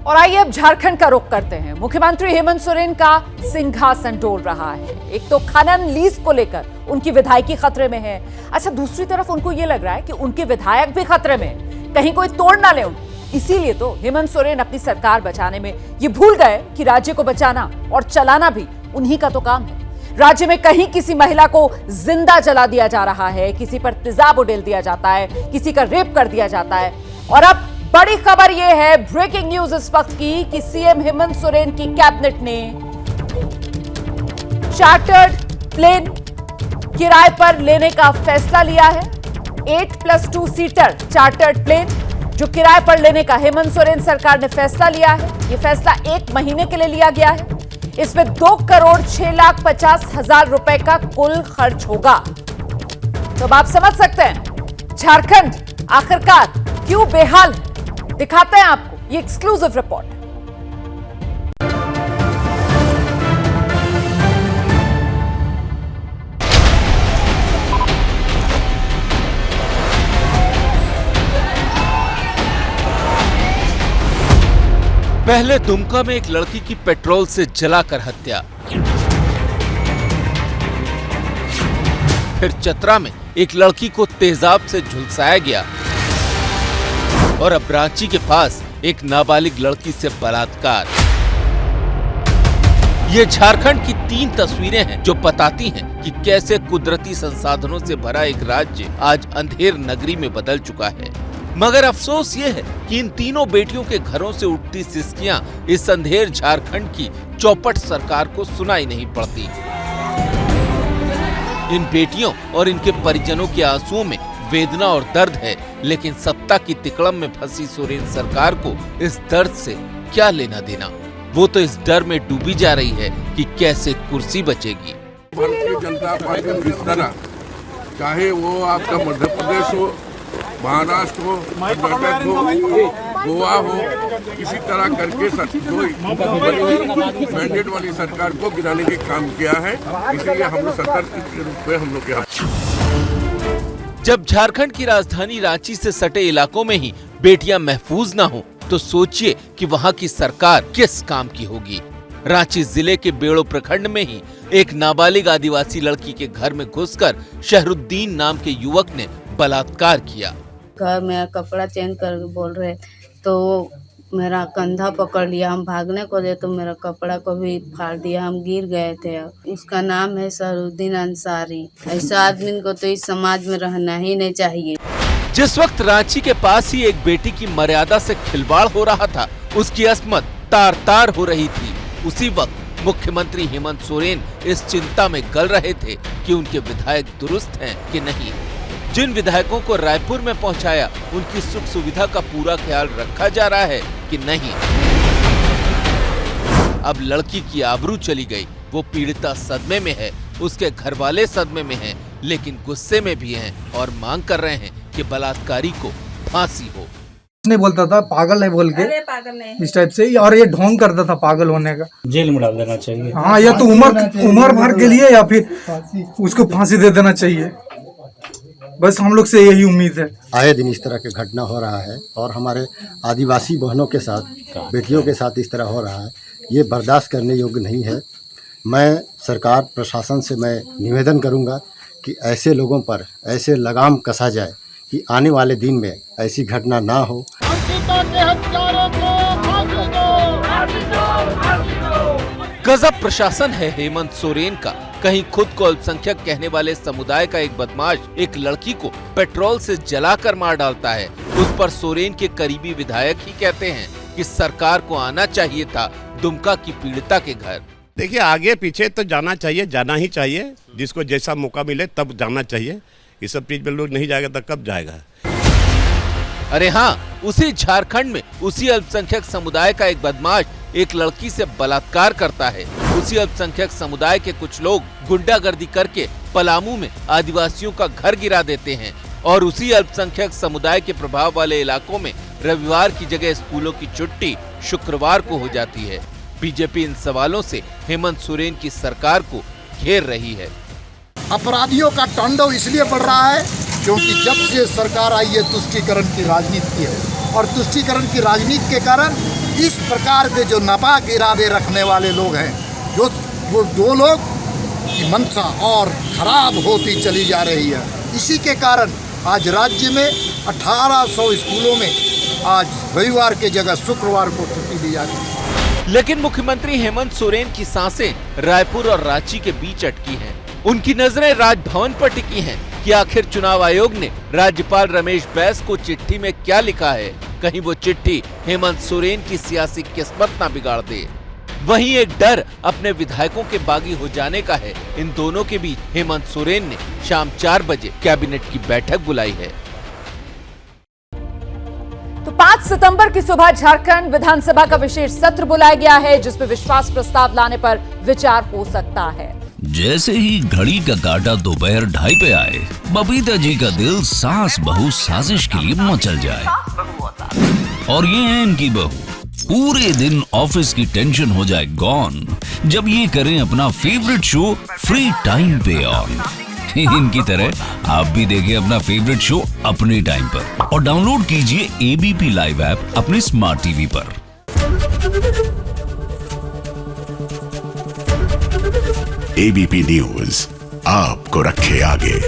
और आइए अब झारखंड का रुख करते हैं। मुख्यमंत्री हेमंत सोरेन का सिंहासन डोल रहा है। एक तो खनन लीज को लेकर उनकी विधायकी खतरे में है। अच्छा, दूसरी तरफ उनको यह लग रहा है कि उनके विधायक भी खतरे में हैं, कहीं कोई तोड़ ना ले उनको। इसीलिए तो हेमंत सोरेन अपनी सरकार बचाने में ये भूल गए कि राज्य को बचाना और चलाना भी उन्हीं का तो काम है। राज्य में कहीं किसी महिला को जिंदा जला दिया जा रहा है, किसी पर तेजाब उड़ेल दिया जाता है, किसी का रेप कर दिया जाता है। और अब बड़ी खबर यह है, ब्रेकिंग न्यूज इस वक्त की, कि सीएम हेमंत सोरेन की कैबिनेट ने चार्टर्ड प्लेन किराए पर लेने का फैसला लिया है। 8+2 सीटर चार्टर्ड प्लेन जो किराए पर लेने का हेमंत सोरेन सरकार ने फैसला लिया है। यह फैसला 1 महीने के लिए लिया गया है। इसमें 2,06,50,000 रुपए का कुल खर्च होगा। तो अब आप समझ सकते हैं झारखंड आखिरकार क्यों बेहाल है। दिखाते हैं आपको ये एक्सक्लूसिव रिपोर्ट। पहले दुमका में एक लड़की की पेट्रोल से जलाकर हत्या, फिर चतरा में एक लड़की को तेजाब से झुलसाया गया और अब रांची के पास एक नाबालिग लड़की से बलात्कार। ये झारखंड की 3 तस्वीरें हैं जो बताती हैं कि कैसे कुदरती संसाधनों से भरा एक राज्य आज अंधेर नगरी में बदल चुका है। मगर अफसोस ये है कि इन तीनों बेटियों के घरों से उठती सिसकियां इस अंधेर झारखंड की चौपट सरकार को सुनाई नहीं पड़ती। इन बेटियों और इनके परिजनों के आंसुओं में वेदना और दर्द है, लेकिन सत्ता की तिकड़म में फंसी सोरेन सरकार को इस दर्द से क्या लेना देना। वो तो इस डर में डूबी जा रही है कि कैसे कुर्सी बचेगी। भारतीय जनता पार्टी किस तरह, चाहे वो आपका मध्य प्रदेश हो, महाराष्ट्र हो, कर्नाटक हो, गोवा हो, किसी तरह करके मैंडेट वाली सरकार को गिराने के काम किया है। इसीलिए हम लोग सरकार के रूप में हम लोग के जब झारखंड की राजधानी रांची से सटे इलाकों में ही बेटियां महफूज ना हो, तो सोचिए कि वहां की सरकार किस काम की होगी। रांची जिले के बेड़ो प्रखंड में ही एक नाबालिग आदिवासी लड़की के घर में घुसकर शहरुद्दीन नाम के युवक ने बलात्कार किया। घर में कपड़ा चेंज कर बोल रहे तो मेरा कंधा पकड़ लिया, हम भागने को दे तो मेरा कपड़ा को भी फाड़ दिया, हम गिर गए थे। उसका नाम है शहरुद्दीन अंसारी। ऐसा आदमी को तो इस समाज में रहना ही नहीं चाहिए। जिस वक्त रांची के पास ही एक बेटी की मर्यादा से खिलवाड़ हो रहा था, उसकी अस्मत तार तार हो रही थी, उसी वक्त मुख्यमंत्री हेमंत सोरेन इस चिंता में गल रहे थे कि उनके विधायक दुरुस्त हैं कि नहीं। जिन विधायकों को रायपुर में पहुंचाया, उनकी सुख सुविधा का पूरा ख्याल रखा जा रहा है कि नहीं। अब लड़की की आबरू चली गई। वो पीड़िता सदमे में है, उसके घर वाले सदमे में हैं, लेकिन गुस्से में भी हैं और मांग कर रहे हैं कि बलात्कारी को फांसी हो। नहीं बोलता था पागल है बोल के, पागल नहीं इस टाइप से, और ये ढोंग करता था पागल होने का। जेल में डाल देना चाहिए। हाँ, या तो उम्र भर के लिए या फिर उसको फांसी दे देना चाहिए। बस हम लोग से यही उम्मीद है। आए दिन इस तरह की घटना हो रहा है और हमारे आदिवासी बहनों के साथ, बेटियों के साथ इस तरह हो रहा है, ये बर्दाश्त करने योग्य नहीं है। मैं सरकार प्रशासन से मैं निवेदन करूंगा कि ऐसे लोगों पर ऐसे लगाम कसा जाए कि आने वाले दिन में ऐसी घटना ना हो। गजब प्रशासन है हेमंत सोरेन का। कहीं खुद को अल्पसंख्यक कहने वाले समुदाय का एक बदमाश एक लड़की को पेट्रोल से जलाकर मार डालता है। उस पर सोरेन के करीबी विधायक ही कहते हैं कि सरकार को आना चाहिए था दुमका की पीड़िता के घर। देखिए, आगे पीछे तो जाना चाहिए, जाना ही चाहिए। जिसको जैसा मौका मिले तब जाना चाहिए। ये सब चीज में लोग नहीं जाएगा तो कब जाएगा। अरे हाँ, उसी झारखंड में उसी अल्पसंख्यक समुदाय का एक बदमाश एक लड़की से बलात्कार करता है। उसी अल्पसंख्यक समुदाय के कुछ लोग गुंडागर्दी करके पलामू में आदिवासियों का घर गिरा देते हैं और उसी अल्पसंख्यक समुदाय के प्रभाव वाले इलाकों में रविवार की जगह स्कूलों की छुट्टी शुक्रवार को हो जाती है। बीजेपी इन सवालों से हेमंत सोरेन की सरकार को घेर रही है। अपराधियों का तांडव इसलिए बढ़ रहा है क्योंकि जब से सरकार आई है तुष्टीकरण की राजनीति है और तुष्टीकरण की राजनीति के कारण इस प्रकार के जो नापाक इरादे रखने वाले लोग हैं, जो लोग की मंशा और खराब होती चली जा रही है। इसी के कारण आज राज्य में 1800 स्कूलों में आज रविवार के जगह शुक्रवार को छुट्टी दी जा रही है। लेकिन मुख्यमंत्री हेमंत सोरेन की सांसें रायपुर और रांची के बीच अटकी हैं। उनकी नजरें राजभवन पर टिकी हैं कि आखिर चुनाव आयोग ने राज्यपाल रमेश बैस को चिट्ठी में क्या लिखा है। कहीं वो चिट्ठी हेमंत सोरेन की सियासी किस्मत ना बिगाड़ दे। वहीं एक डर अपने विधायकों के बागी हो जाने का है। इन दोनों के बीच हेमंत सोरेन ने शाम 4 बजे कैबिनेट की बैठक बुलाई है। तो 5 सितंबर की सुबह झारखंड विधानसभा का विशेष सत्र बुलाया गया है, जिसमें विश्वास प्रस्ताव लाने पर विचार हो सकता है। जैसे ही घड़ी का काटा दोपहर 2:30 पे आए, बबीता जी का दिल सास बहू साजिश के लिए मचल जाए। और ये है इनकी बहू, पूरे दिन ऑफिस की टेंशन हो जाए गॉन जब ये करें अपना फेवरेट शो फ्री टाइम पे ऑन। इनकी तरह आप भी देखें अपना फेवरेट शो अपने टाइम पर और डाउनलोड कीजिए एबीपी लाइव ऐप अपने स्मार्ट टीवी पर। एबीपी न्यूज आपको रखे आगे।